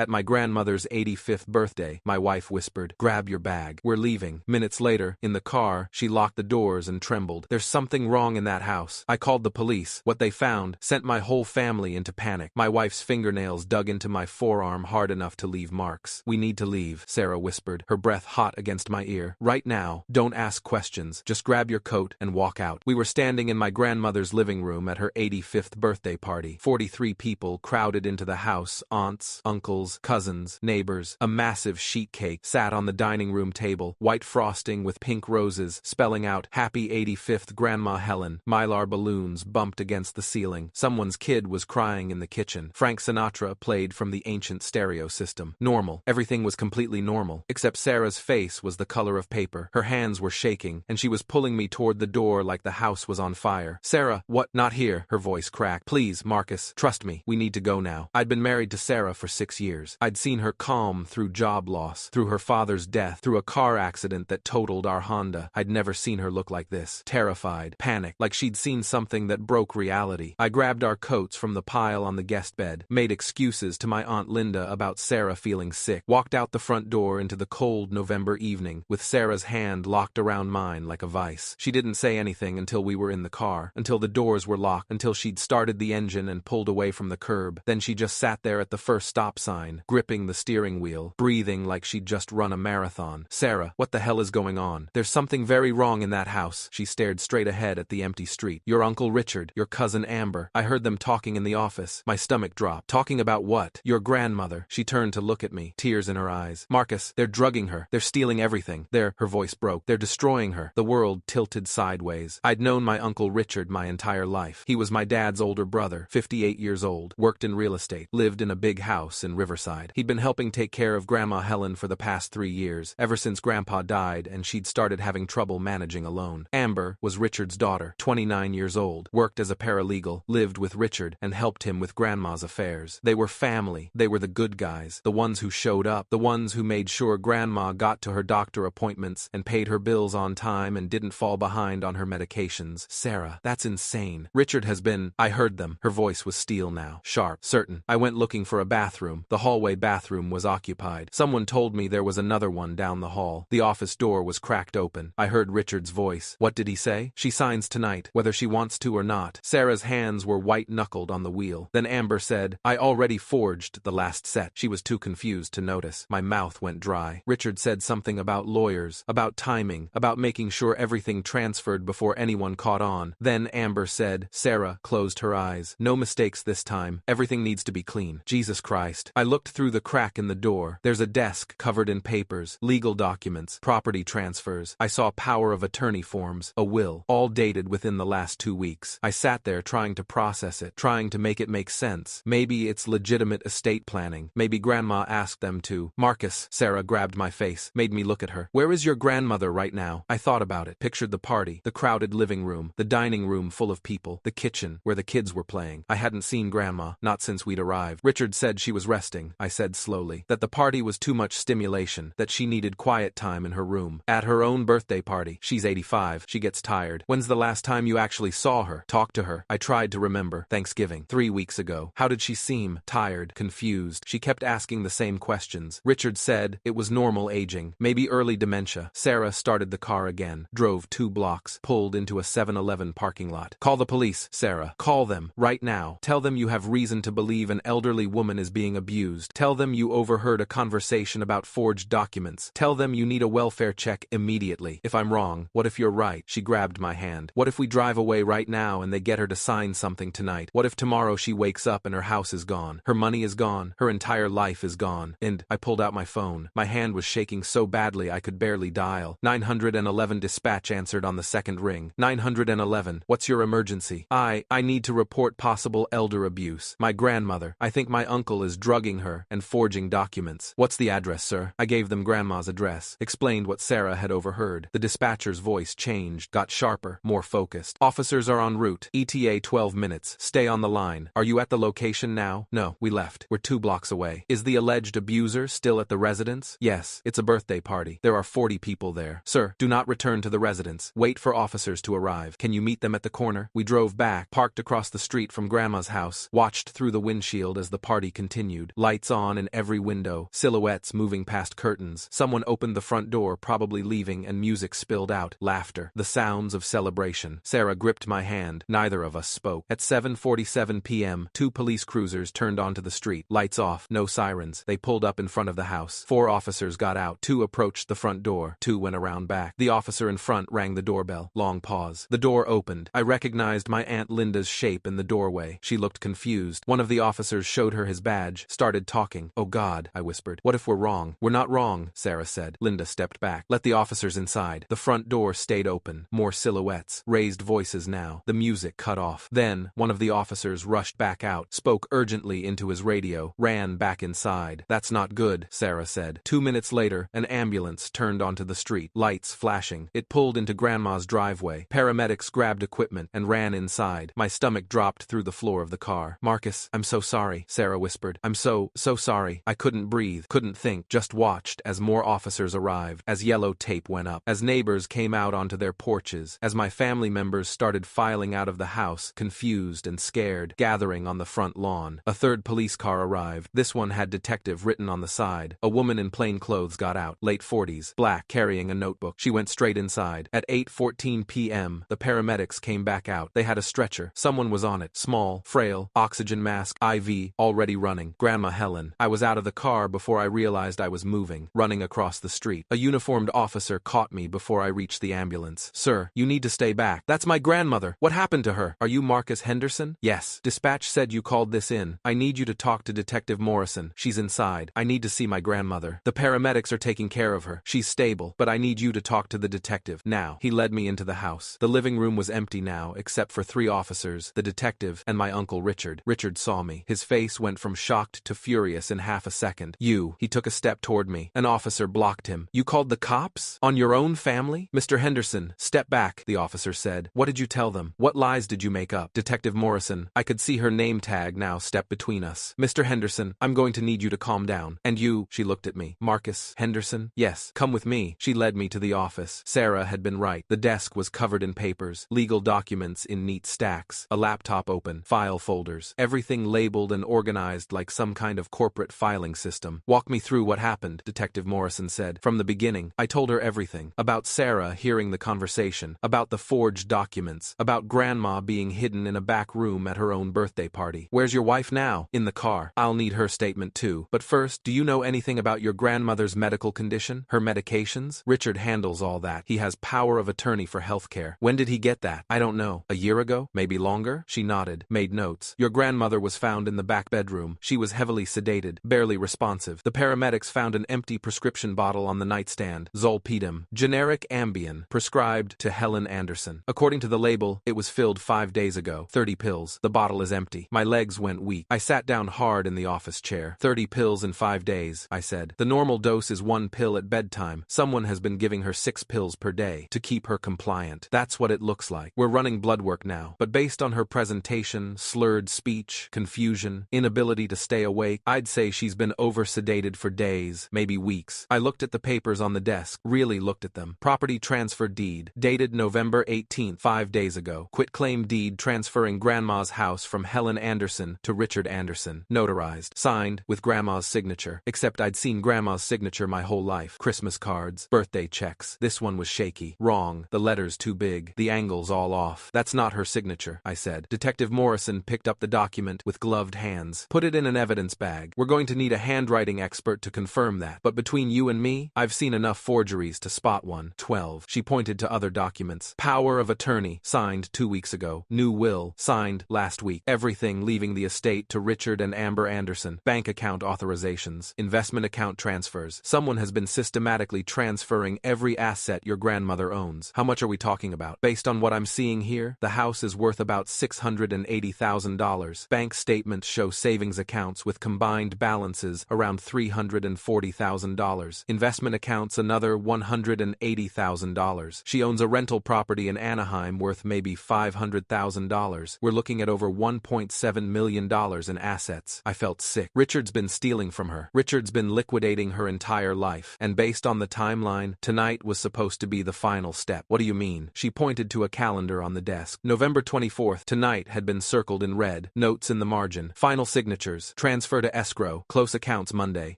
At my grandmother's 85th birthday, my wife whispered, "Grab your bag. We're leaving." Minutes later, in the car, she locked the doors and trembled. "There's something wrong in that house." I called the police. What they found sent my whole family into panic. My wife's fingernails dug into my forearm hard enough to leave marks. "We need to leave," Sarah whispered, her breath hot against my ear. "Right now. Don't ask questions. Just grab your coat and walk out." We were standing in my grandmother's living room at her 85th birthday party. 43 people crowded into the house: aunts, uncles, cousins, neighbors. A massive sheet cake sat on the dining room table, white frosting with pink roses, spelling out "Happy 85th Grandma Helen." Mylar balloons bumped against the ceiling. Someone's kid was crying in the kitchen. Frank Sinatra played from the ancient stereo system. Normal. Everything was completely normal, except Sarah's face was the color of paper. Her hands were shaking, and she was pulling me toward the door like the house was on fire. "Sarah, what? Not here." Her voice cracked. "Please, Marcus, trust me. We need to go now." I'd been married to Sarah for 6 years. I'd seen her calm through job loss, through her father's death, through a car accident that totaled our Honda. I'd never seen her look like this. Terrified, panicked, like she'd seen something that broke reality. I grabbed our coats from the pile on the guest bed, made excuses to my Aunt Linda about Sarah feeling sick, walked out the front door into the cold November evening, with Sarah's hand locked around mine like a vice. She didn't say anything until we were in the car, until the doors were locked, until she'd started the engine and pulled away from the curb. Then she just sat there at the first stop sign, gripping the steering wheel, breathing like she'd just run a marathon. "Sarah, what the hell is going on? There's something very wrong in that house." She stared straight ahead at the empty street. "Your Uncle Richard, your cousin Amber. I heard them talking in the office." My stomach dropped. "Talking about what?" "Your grandmother." She turned to look at me, tears in her eyes. "Marcus, they're drugging her. They're stealing everything. Her voice broke. "They're destroying her." The world tilted sideways. I'd known my Uncle Richard my entire life. He was my dad's older brother, 58 years old, worked in real estate, lived in a big house in Riverside. He'd been helping take care of Grandma Helen for the past 3 years, ever since Grandpa died and she'd started having trouble managing alone. Amber was Richard's daughter, 29 years old, worked as a paralegal, lived with Richard, and helped him with Grandma's affairs. They were family. They were the good guys, the ones who showed up, the ones who made sure Grandma got to her doctor appointments and paid her bills on time and didn't fall behind on her medications. "Sarah, that's insane. Richard has been—" I heard them. Her voice was steel now, sharp, certain. I went looking for a bathroom. The hallway bathroom was occupied. Someone told me there was another one down the hall. The office door was cracked open. I heard Richard's voice. "What did he say?" "She signs tonight, whether she wants to or not." Sarah's hands were white-knuckled on the wheel. Then Amber said, "I already forged the last set." She was too confused to notice. My mouth went dry. Richard said something about lawyers, about timing, about making sure everything transferred before anyone caught on. Then Amber said, Sarah closed her eyes. "No mistakes this time. Everything needs to be clean." Jesus Christ. I looked through the crack in the door. There's a desk covered in papers, legal documents, property transfers. I saw power of attorney forms, a will, all dated within the last 2 weeks. I sat there trying to process it, trying to make it make sense. Maybe it's legitimate estate planning. Maybe Grandma asked them to. "Marcus," Sarah grabbed my face, made me look at her. "Where is your grandmother right now?" I thought about it, pictured the party, the crowded living room, the dining room full of people, the kitchen where the kids were playing. I hadn't seen Grandma, not since we'd arrived. "Richard said she was resting," I said slowly, "that the party was too much stimulation, that she needed quiet time in her room. At her own birthday party. She's 85, she gets tired." "When's the last time you actually saw her, talked to her?" I tried to remember. Thanksgiving. 3 weeks ago. "How did she seem?" "Tired, confused." She kept asking the same questions. Richard said it was normal aging, maybe early dementia. Sarah started the car again, drove 2 blocks, pulled into a 7-Eleven parking lot. "Call the police, Sarah. Call them, right now. Tell them you have reason to believe an elderly woman is being abused. Tell them you overheard a conversation about forged documents. Tell them you need a welfare check immediately. If I'm wrong, what if you're right?" She grabbed my hand. "What if we drive away right now and they get her to sign something tonight? What if tomorrow she wakes up and her house is gone? Her money is gone. Her entire life is gone." And I pulled out my phone. My hand was shaking so badly I could barely dial. 911 dispatch answered on the second ring. 911, what's your emergency? I need to report possible elder abuse. My grandmother. I think my uncle is drugging her and forging documents. What's the address, sir? I gave them Grandma's address, explained what Sarah had overheard. The dispatcher's voice changed, got sharper, more focused. "Officers are en route. ETA 12 minutes. Stay on the line. Are you at the location now?" "No, we left. We're 2 blocks away." "Is the alleged abuser still at the residence?" "Yes, it's a birthday party. There are 40 people there." "Sir, do not return to the residence. Wait for officers to arrive. Can you meet them at the corner?" We drove back, parked across the street from Grandma's house, watched through the windshield as the party continued. Lights Lights on in every window, silhouettes moving past curtains. Someone opened the front door, probably leaving, and music spilled out. Laughter. The sounds of celebration. Sarah gripped my hand. Neither of us spoke. At 7:47 p.m., 2 police cruisers turned onto the street. Lights off, no sirens. They pulled up in front of the house. 4 officers got out. 2 approached the front door. 2 went around back. The officer in front rang the doorbell. Long pause. The door opened. I recognized my Aunt Linda's shape in the doorway. She looked confused. One of the officers showed her his badge, started talking. "Oh God," I whispered. "What if we're wrong?" "We're not wrong," Sarah said. Linda stepped back. "Let the officers inside." The front door stayed open. More silhouettes. Raised voices now. The music cut off. Then, one of the officers rushed back out, spoke urgently into his radio, ran back inside. "That's not good," Sarah said. 2 minutes later, an ambulance turned onto the street, lights flashing. It pulled into Grandma's driveway. Paramedics grabbed equipment and ran inside. My stomach dropped through the floor of the car. "Marcus, I'm so sorry," Sarah whispered. "I'm so sorry." I couldn't breathe, couldn't think, just watched as more officers arrived, as yellow tape went up, as neighbors came out onto their porches, as my family members started filing out of the house, confused and scared, gathering on the front lawn. A 3rd police car arrived. This one had detective written on the side. A woman in plain clothes got out, late 40s, black, carrying a notebook. She went straight inside. At 8:14 p.m., the paramedics came back out. They had a stretcher. Someone was on it, small, frail, oxygen mask, IV, already running. Grandma Helen. I was out of the car before I realized I was moving, running across the street. A uniformed officer caught me before I reached the ambulance. "Sir, you need to stay back. That's my grandmother. What happened to her? Are you Marcus Henderson?" "Yes. Dispatch said you called this in. I need you to talk to Detective Morrison. She's inside. I need to see my grandmother. The paramedics are taking care of her. She's stable, but I need you to talk to the detective now." He led me into the house. The living room was empty now, except for 3 officers, the detective, and my uncle Richard. Richard saw me. His face went from shocked to furious in half a second. "You." He took a step toward me. An officer blocked him. "You called the cops? On your own family?" "Mr. Henderson, step back," the officer said. "What did you tell them? What lies did you make up?" Detective Morrison. I could see her name tag now step between us. "Mr. Henderson, I'm going to need you to calm down. And you," she looked at me. "Marcus Henderson?" "Yes, come with me." She led me to the office. Sarah had been right. The desk was covered in papers, legal documents in neat stacks, a laptop open, file folders, everything labeled and organized like some kind of corporate filing system. "Walk me through what happened," Detective Morrison said. "From the beginning." I told her everything. About Sarah hearing the conversation, about the forged documents, about Grandma being hidden in a back room at her own birthday party. "Where's your wife now?" "In the car." "I'll need her statement too. But first, do you know anything about your grandmother's medical condition? Her medications?" "Richard handles all that. He has power of attorney for healthcare." "When did he get that?" "I don't know. A year ago? Maybe longer?" She nodded, made notes. "Your grandmother was found in the back bedroom. She was heavily sedated, barely responsive. The paramedics found an empty prescription bottle on the nightstand. Zolpidem, generic Ambien, prescribed to Helen Anderson. According to the label, it was filled 5 days ago. 30 pills. The bottle is empty." My legs went weak. I sat down hard in the office chair. 30 pills in 5 days, I said. "The normal dose is 1 pill at bedtime. Someone has been giving her 6 pills per day to keep her compliant. That's what it looks like. We're running blood work now, but based on her presentation, slurred speech, confusion, inability to stay awake, I'd say she's been over-sedated for days, maybe weeks." I looked at the papers on the desk, really looked at them. Property transfer deed, dated November 18th, 5 days ago. Quitclaim deed transferring Grandma's house from Helen Anderson to Richard Anderson. Notarized. Signed, with Grandma's signature. Except I'd seen Grandma's signature my whole life. Christmas cards, birthday checks. This one was shaky. Wrong. The letters too big. The angles all off. "That's not her signature," I said. Detective Morrison picked up the document with gloved hands. "Put it in an evidence bag. We're going to need a handwriting expert to confirm that. But between you and me, I've seen enough forgeries to spot one." 12. She pointed to other documents. "Power of attorney, signed 2 weeks ago. New will, signed last week. Everything leaving the estate to Richard and Amber Anderson. Bank account authorizations. Investment account transfers. Someone has been systematically transferring every asset your grandmother owns." "How much are we talking about?" "Based on what I'm seeing here, the house is worth about $680,000. Bank statements show savings accounts with combined balances around $340,000. Investment accounts another $180,000. She owns a rental property in Anaheim worth maybe $500,000. We're looking at over $1.7 million in assets." I felt sick. Richard's been stealing from her. Richard's been liquidating her entire life. And based on the timeline, tonight was supposed to be the final step. "What do you mean?" She pointed to a calendar on the desk. November 24th, tonight had been circled in red. Notes in the margin. Final signatures. Transfer Transfer to escrow. Close accounts Monday.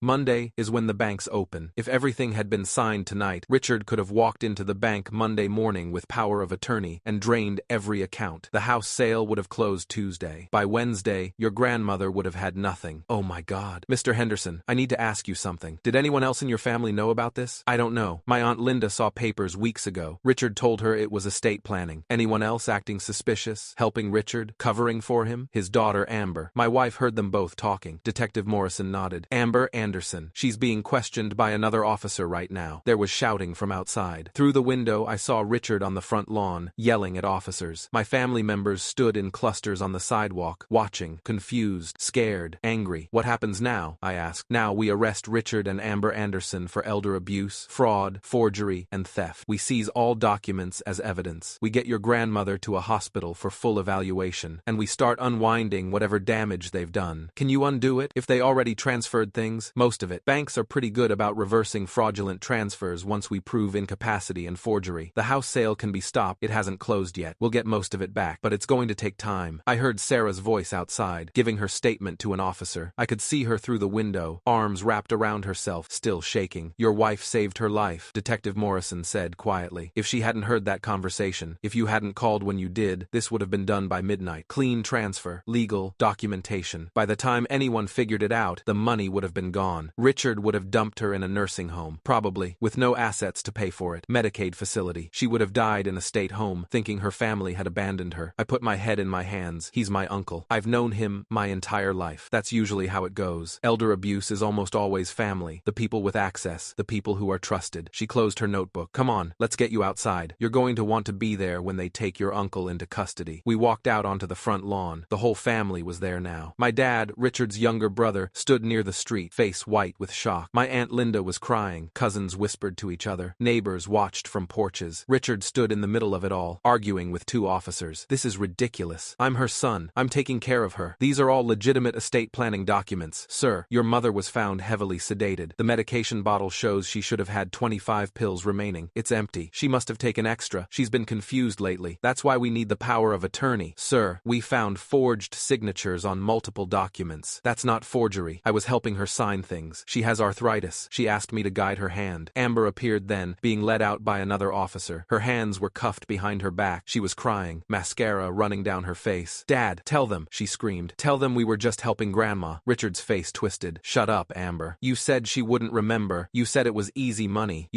Monday is when the banks open. If everything had been signed tonight, Richard could have walked into the bank Monday morning with power of attorney and drained every account. The house sale would have closed Tuesday. By Wednesday, your grandmother would have had nothing. Oh my God. Mr. Henderson, I need to ask you something. Did anyone else in your family know about this? I don't know. My Aunt Linda saw papers weeks ago. Richard told her it was estate planning. Anyone else acting suspicious? Helping Richard? Covering for him? His daughter Amber. My wife heard them both talking. Detective Morrison nodded. Amber Anderson. She's being questioned by another officer right now. There was shouting from outside. Through the window, I saw Richard on the front lawn, yelling at officers. My family members stood in clusters on the sidewalk, watching, confused, scared, angry. What happens now? I asked. Now we arrest Richard and Amber Anderson for elder abuse, fraud, forgery, and theft. We seize all documents as evidence. We get your grandmother to a hospital for full evaluation, and we start unwinding whatever damage they've done. Can you undo it? If they already transferred things, most of it. Banks are pretty good about reversing fraudulent transfers once we prove incapacity and forgery. The house sale can be stopped. It hasn't closed yet. We'll get most of it back, but it's going to take time. I heard Sarah's voice outside, giving her statement to an officer. I could see her through the window, arms wrapped around herself, still shaking. Your wife saved her life, Detective Morrison said quietly. If she hadn't heard that conversation, if you hadn't called when you did, this would have been done by midnight. Clean transfer, legal, documentation. By the time anyone figured it out, the money would have been gone. Richard would have dumped her in a nursing home, probably, with no assets to pay for it. Medicaid facility. She would have died in a state home, thinking her family had abandoned her. I put my head in my hands. He's my uncle. I've known him my entire life. That's usually how it goes. Elder abuse is almost always family. The people with access. The people who are trusted. She closed her notebook. Come on, let's get you outside. You're going to want to be there when they take your uncle into custody. We walked out onto the front lawn. The whole family was there now. My dad, Richard's younger brother, stood near the street, face white with shock. My Aunt Linda was crying. Cousins whispered to each other. Neighbors watched from porches. Richard stood in the middle of it all, arguing with two officers. This is ridiculous. I'm her son. I'm taking care of her. These are all legitimate estate planning documents. Sir, your mother was found heavily sedated. The medication bottle shows she should have had 25 pills remaining. It's empty. She must have taken extra. She's been confused lately. That's why we need the power of attorney. Sir, we found forged signatures on multiple documents. That's not forgery. I was helping her sign things. She has arthritis. She asked me to guide her hand. Amber appeared then, being led out by another officer. Her hands were cuffed behind her back. She was crying, mascara running down her face. Dad, tell them, she screamed. Tell them we were just helping Grandma. Richard's face twisted. Shut up, Amber. You said she wouldn't remember. You said it was easy money.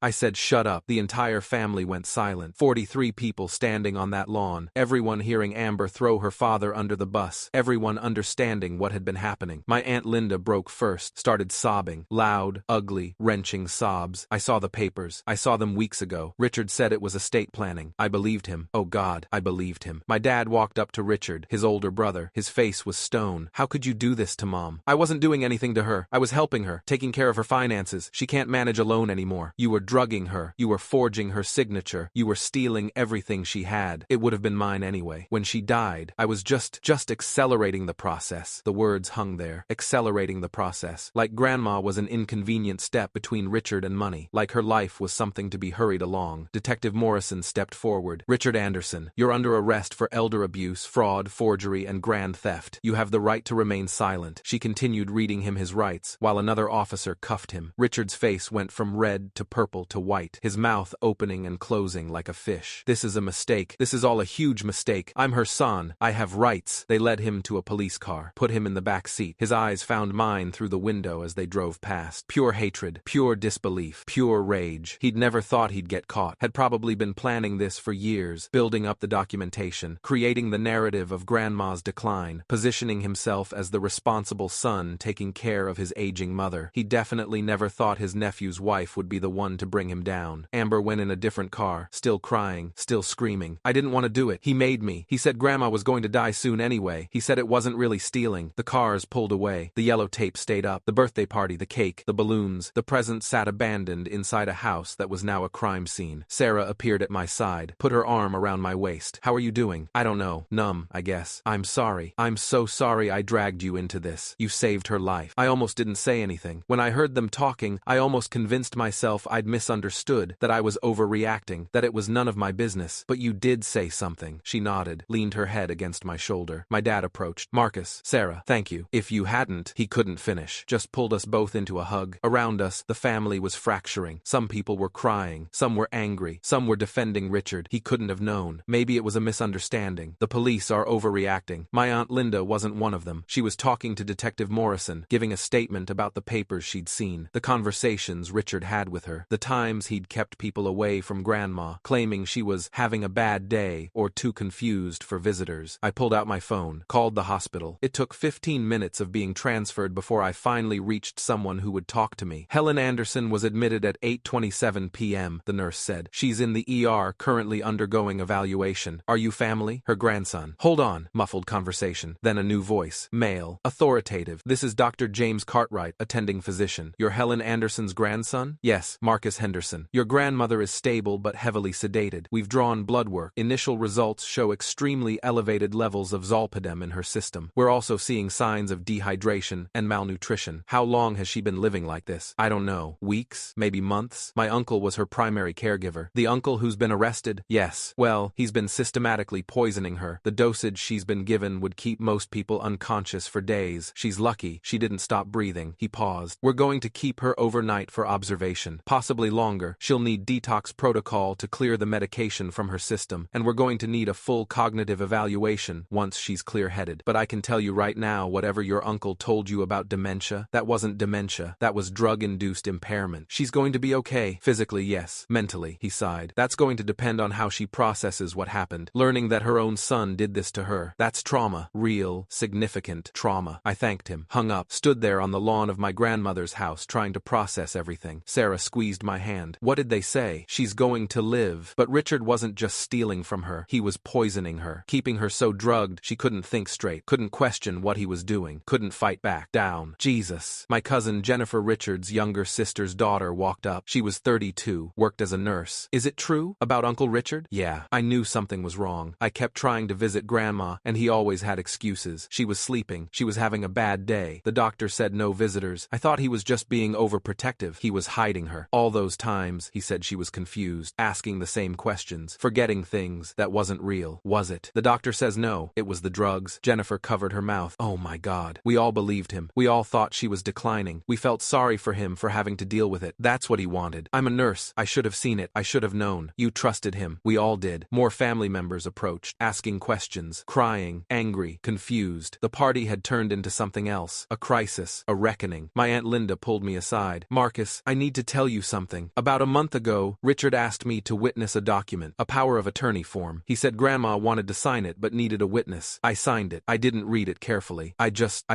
I said shut up. The entire family went silent. 43 people standing on that lawn. Everyone hearing Amber throw her father under the bus. Everyone understanding what had been happening. My Aunt Linda broke first, started sobbing. Loud, ugly, wrenching sobs. I saw the papers. I saw them weeks ago. Richard said it was estate planning. I believed him. Oh God, I believed him. My dad walked up to Richard, his older brother. His face was stone. How could you do this to Mom? I wasn't doing anything to her. I was helping her, taking care of her finances. She can't manage alone anymore. You were drugging her. You were forging her signature. You were stealing everything she had. It would have been mine anyway. When she died, I was just accelerating the process. The words hung there. Accelerating the process. Like Grandma was an inconvenient step between Richard and money. Like her life was something to be hurried along. Detective Morrison stepped forward. Richard Anderson, you're under arrest for elder abuse, fraud, forgery, and grand theft. You have the right to remain silent. She continued reading him his rights, while another officer cuffed him. Richard's face went from red to purple to white, his mouth opening and closing like a fish. This is a mistake. This is all a huge mistake. I'm her son. I have rights. They led him to a police car, put him in the back seat. His eyes found mine through the window as they drove past. Pure hatred, pure disbelief, pure rage. He'd never thought he'd get caught. Had probably been planning this for years, building up the documentation, creating the narrative of Grandma's decline, positioning himself as the responsible son taking care of his aging mother. He definitely never thought his nephew's wife would be the one to bring him down. Amber went in a different car, still crying, still screaming. I didn't want to do it. He made me. He said Grandma was going to die soon anyway. He said it wasn't really stealing. The cars pulled away. The yellow tape stayed up. The birthday party, the cake, the balloons, the present sat abandoned inside a house that was now a crime scene. Sarah appeared at my side, put her arm around my waist. How are you doing? I don't know. Numb, I guess. I'm sorry. I'm so sorry I dragged you into this. You saved her life. I almost didn't say anything. When I heard them talking, I almost convinced myself I'd misunderstood, that I was overreacting, that it was none of my business. But you did say something. She nodded, leaned her head against my shoulder. My dad approached. Marcus, Sarah, thank you. you. If you hadn't, he couldn't finish. Just pulled us both into a hug. Around us, the family was fracturing. Some people were crying. Some were angry. Some were defending Richard. He couldn't have known. Maybe it was a misunderstanding. The police are overreacting. My Aunt Linda wasn't one of them. She was talking to Detective Morrison, giving a statement about the papers she'd seen, the conversations Richard had with her, the times he'd kept people away from Grandma, claiming she was having a bad day or too confused for visitors. I pulled out my phone, called the hospital. It took 15 minutes of being transferred before I finally reached someone who would talk to me. Helen Anderson was admitted at 8:27 p.m., the nurse said. She's in the ER, currently undergoing evaluation. Are you family? Her grandson. Hold on, muffled conversation. Then a new voice, male, authoritative. This is Dr. James Cartwright, attending physician. You're Helen Anderson's grandson? Yes, Marcus Henderson. Your grandmother is stable but heavily sedated. We've drawn blood work. Initial results show extremely elevated levels of zolpidem in her system. We're also seeing signs of dehydration and malnutrition. How long has she been living like this? I don't know. Weeks? Maybe months? My uncle was her primary caregiver. The uncle who's been arrested? Yes. Well, he's been systematically poisoning her. The dosage she's been given would keep most people unconscious for days. She's lucky she didn't stop breathing. He paused. We're going to keep her overnight for observation. Possibly longer. She'll need detox protocol to clear the medication from her system, and we're going to need a full cognitive evaluation once she's clear-headed. But I can tell you right now, whatever your uncle told you about dementia, that wasn't dementia. That was drug-induced impairment. She's going to be okay. Physically, yes. Mentally, he sighed. That's going to depend on how she processes what happened. Learning that her own son did this to her. That's trauma. Real, significant trauma. I thanked him, hung up, stood there on the lawn of my grandmother's house trying to process everything. Sarah squeezed my hand. What did they say? She's going to live. But Richard wasn't just stealing from her. He was poisoning her, keeping her so drugged she couldn't think straight, couldn't question what he was doing, couldn't fight back. Down. Jesus. My cousin Jennifer Richards' younger sister's daughter walked up. She was 32, worked as a nurse. Is it true? About Uncle Richard? Yeah. I knew something was wrong. I kept trying to visit Grandma, and he always had excuses. She was sleeping. She was having a bad day. The doctor said no visitors. I thought he was just being overprotective. He was hiding her. All those times, he said she was confused, asking the same questions, forgetting things that wasn't real. Was it? The doctor says no. It was the drugs. Jennifer covered her mouth. Oh my God. We all believed him. We all thought she was declining. We felt sorry for him for having to deal with it. That's what he wanted. I'm a nurse. I should have seen it. I should have known. You trusted him. We all did. More family members approached, asking questions, crying, angry, confused. The party had turned into something else. A crisis. A reckoning. My Aunt Linda pulled me aside. Marcus, I need to tell you something. About a month ago, Richard asked me to witness a document, a power of attorney form. He said Grandma wanted to sign it but needed a witness. I signed it. I didn't read it carefully. I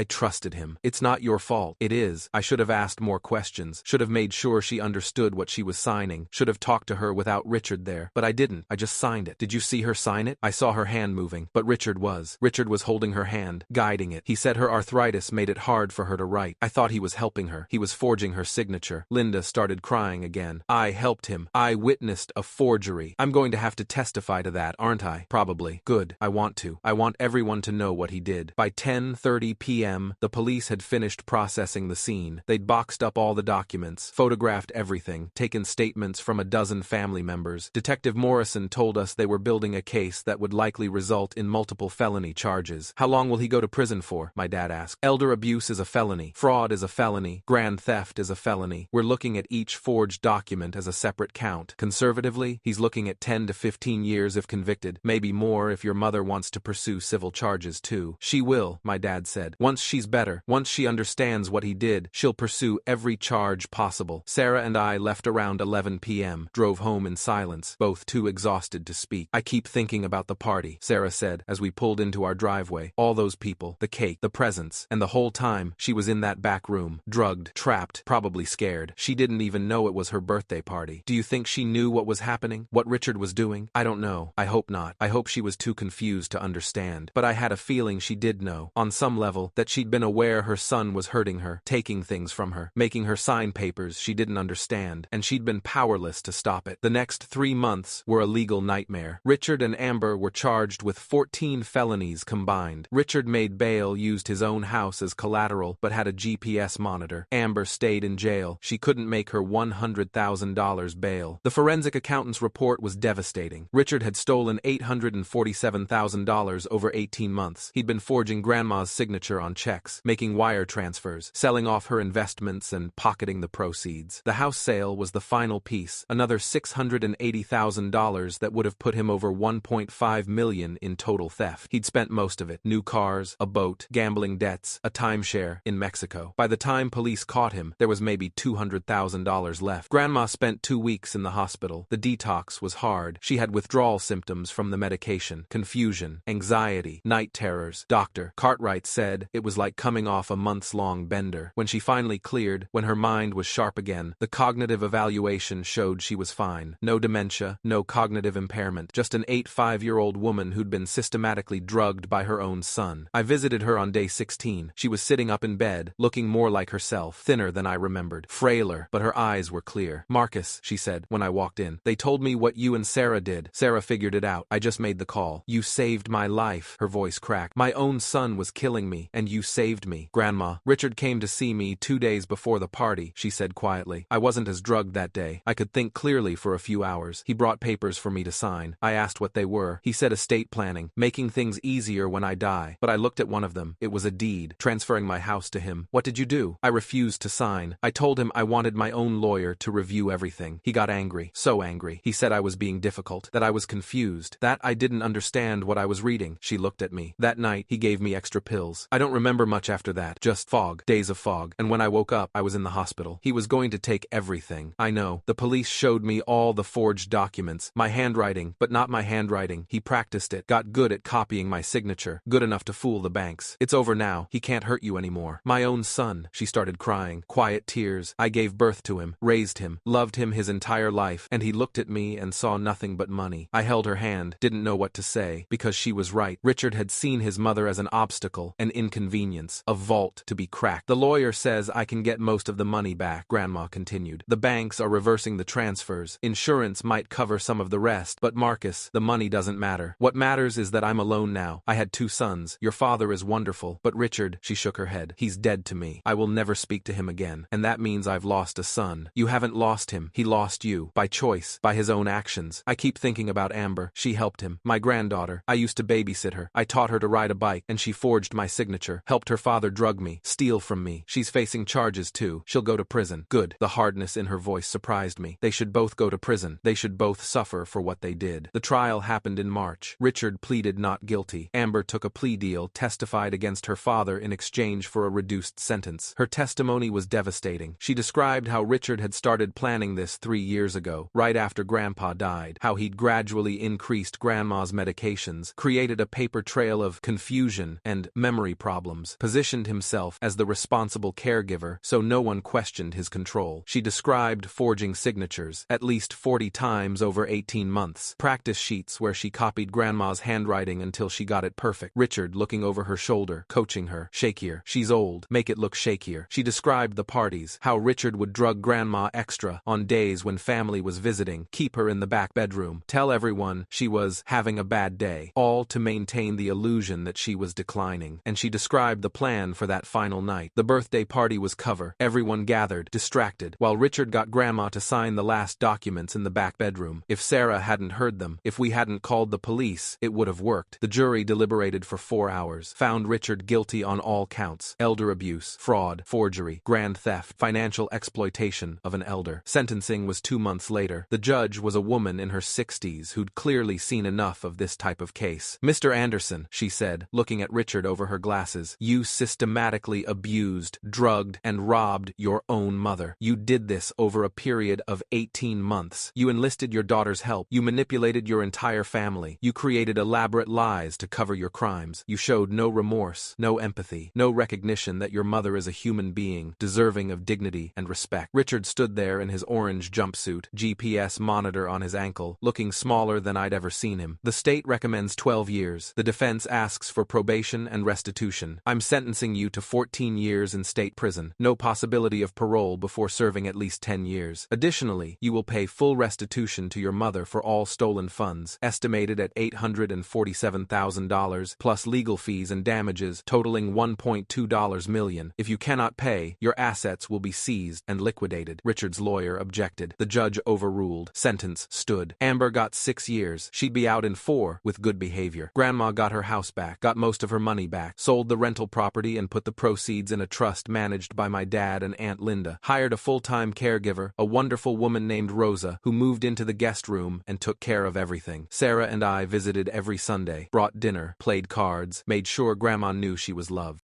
trusted him. It's not your fault. It is. I should have asked more questions. Should have made sure she understood what she was signing. Should have talked to her without Richard there. But I didn't. I just signed it. Did you see her sign it? I saw her hand moving. But Richard was holding her hand, guiding it. He said her arthritis made it hard for her to write. I thought he was helping her. He was forging her signature. Linda started crying again. I helped him. I witnessed a forgery. I'm going to have to testify to that, aren't I? Probably. Good. I want to. I want everyone to know what he did. By 10:30 p.m., the police had finished processing the scene. They'd boxed up all the documents, photographed everything, taken statements from a dozen family members. Detective Morrison told us they were building a case that would likely result in multiple felony charges. How long will he go to prison for? My dad asked. Elder abuse is a felony. Fraud is a felony. Grand theft is a felony. We're looking at each forged document as a separate count. Conservatively, he's looking at 10 to 15 years if convicted, maybe more if your mother wants to pursue civil charges too. She will, my dad said. Once she's better, once she understands what he did, she'll pursue every charge possible. Sarah and I left around 11 p.m., drove home in silence, both too exhausted to speak. I keep thinking about the party, Sarah said as we pulled into our driveway. All those people, the cake, the presents, and the whole time she was in that back room, drugged, trapped, probably scared. She didn't even know it was her birthday party. Do you think she knew what was happening? What Richard was doing? I don't know. I hope not. I hope she was too confused to understand. But I had a feeling she did know, on some level, that she'd been aware her son was hurting her, taking things from her, making her sign papers she didn't understand, and she'd been powerless to stop it. The next 3 months were a legal nightmare. Richard and Amber were charged with 14 felonies combined. Richard made bail, used his own house as collateral, but had a GPS monitor. Amber stayed in jail. She couldn't make her $100,000 bail. The forensic accountant's report was devastating. Richard had stolen $847,000 over 18 months. He'd been forging Grandma's signature signature on checks, making wire transfers, selling off her investments and pocketing the proceeds. The house sale was the final piece, another $680,000 that would have put him over $1.5 million in total theft. He'd spent most of it: new cars, a boat, gambling debts, a timeshare in Mexico. By the time police caught him, there was maybe $200,000 left. Grandma spent 2 weeks in the hospital. The detox was hard. She had withdrawal symptoms from the medication, confusion, anxiety, night terrors. Dr. Cartwright said it was like coming off a months-long bender. When she finally cleared, when her mind was sharp again, the cognitive evaluation showed she was fine. No dementia, no cognitive impairment, just an 85-year-old woman who'd been systematically drugged by her own son. I visited her on day 16. She was sitting up in bed, looking more like herself, thinner than I remembered, frailer, but her eyes were clear. "Marcus," she said when I walked in, "they told me what you and Sarah did." Sarah figured it out. "I just made the call." "You saved my life." Her voice cracked. "My own son was killing me, and you saved me." "Grandma, Richard came to see me 2 days before the party," she said quietly. "I wasn't as drugged that day. I could think clearly for a few hours. He brought papers for me to sign. I asked what they were. He said estate planning, making things easier when I die. But I looked at one of them. It was a deed, transferring my house to him. What did you do?" "I refused to sign. I told him I wanted my own lawyer to review everything. He got angry, so angry. He said I was being difficult, that I was confused, that I didn't understand what I was reading." She looked at me. "That night, he gave me extra pills. I don't remember much after that, just fog, days of fog, and when I woke up, I was in the hospital. He was going to take everything. I know. The police showed me all the forged documents, my handwriting, but not my handwriting. He practiced it, got good at copying my signature, good enough to fool the banks. It's over now. He can't hurt you anymore. My own son." She started crying, quiet tears. "I gave birth to him, raised him, loved him his entire life, and he looked at me and saw nothing but money." I held her hand, didn't know what to say, because she was right. Richard had seen his mother as an obstacle, an inconvenience, a vault to be cracked. "The lawyer says I can get most of the money back," Grandma continued. "The banks are reversing the transfers. Insurance might cover some of the rest, but Marcus, the money doesn't matter. What matters is that I'm alone now. I had 2 sons. Your father is wonderful, but Richard," she shook her head, "he's dead to me. I will never speak to him again, and that means I've lost a son. You haven't lost him. He lost you, by choice, by his own actions. I keep thinking about Amber. She helped him. My granddaughter. I used to babysit her. I taught her to ride a bike, and she forged my signature, helped her father drug me, steal from me. She's facing charges too. She'll go to prison." "Good." The hardness in her voice surprised me. "They should both go to prison. They should both suffer for what they did." The trial happened in March. Richard pleaded not guilty. Amber took a plea deal, testified against her father in exchange for a reduced sentence. Her testimony was devastating. She described how Richard had started planning this 3 years ago, right after Grandpa died, how he'd gradually increased Grandma's medications, created a paper trail of confusion and memory problems, positioned himself as the responsible caregiver so no one questioned his control. She described forging signatures, at least 40 times over 18 months, practice sheets where she copied Grandma's handwriting until she got it perfect. Richard looking over her shoulder, coaching her. "Shakier. She's old. Make it look shakier." She described the parties, how Richard would drug Grandma extra on days when family was visiting, keep her in the back bedroom, tell everyone she was having a bad day, all to maintain the illusion that she was declining. And she described the plan for that final night. The birthday party was cover. Everyone gathered, distracted, while Richard got Grandma to sign the last documents in the back bedroom. If Sarah hadn't heard them, if we hadn't called the police, it would have worked. The jury deliberated for 4 hours, found Richard guilty on all counts: elder abuse, fraud, forgery, grand theft, financial exploitation of an elder. Sentencing was 2 months later. The judge was a woman in her 60s who'd clearly seen enough of this type of case. "Mr. Anderson," she said, looking at Richard over her glasses, "you systematically abused, drugged, and robbed your own mother. You did this over a period of 18 months. You enlisted your daughter's help. You manipulated your entire family. You created elaborate lies to cover your crimes. You showed no remorse, no empathy, no recognition that your mother is a human being, deserving of dignity and respect." Richard stood there in his orange jumpsuit, GPS monitor on his ankle, looking smaller than I'd ever seen him. "The state recommends 12 years. The defense asks for probation and restitution. I'm sentencing you to 14 years in state prison. No possibility of parole before serving at least 10 years. Additionally, you will pay full restitution to your mother for all stolen funds, estimated at $847,000, plus legal fees and damages totaling $1.2 million. If you cannot pay, your assets will be seized and liquidated." Richard's lawyer objected. The judge overruled. Sentence stood. Amber got 6 years. She'd be out in 4 with good behavior. Grandma got her house back, got most of her money back, sold the rental property and put the proceeds in a trust managed by my dad and Aunt Linda, hired a full-time caregiver, a wonderful woman named Rosa, who moved into the guest room and took care of everything. Sarah and I visited every Sunday, brought dinner, played cards, made sure Grandma knew she was loved.